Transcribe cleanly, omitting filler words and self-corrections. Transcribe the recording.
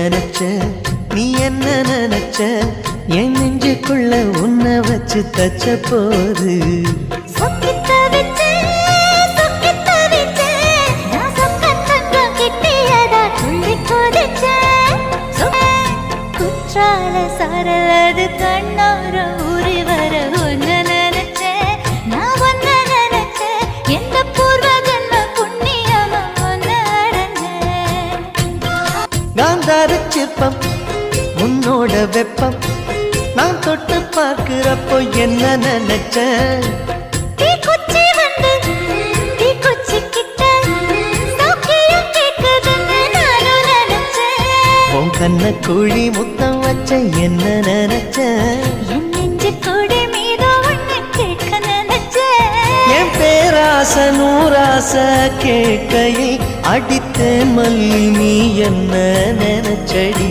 நினைச்ச நீ என்ன நினைச்ச என் நெஞ்சுக்குள்ள உன்னை வச்சு தச்ச போது சரலது கண்ணார ஊறி வர ஒன்ன நினைச்ச நான் ஒன்ன நினைச்ச எந்த பூர்வ ஜன்ம புண்ணியமா ஒன்ன அடைஞ்சேன் காந்தார சிற்பம் உன்னோட வெப்பம் நான் தொட்டு பார்க்கிறப்போ என்ன நினைச்ச தீக்குச்சி வந்து தீக்குச்சி கிட்ட சௌக்கியம் கேட்குதுன்னு நானும் நினைச்சேன் உன் கண்ண குழி முத்தம் வச்ச என்ன நினைச்ச என் நெஞ்சு கொடி மீது ஒண்ணு கேட்க நினைச்சேன் என் பேராச நூராச கேட்கையில் அடித்தேன் மல்லி நீ என்ன நினைச்சடி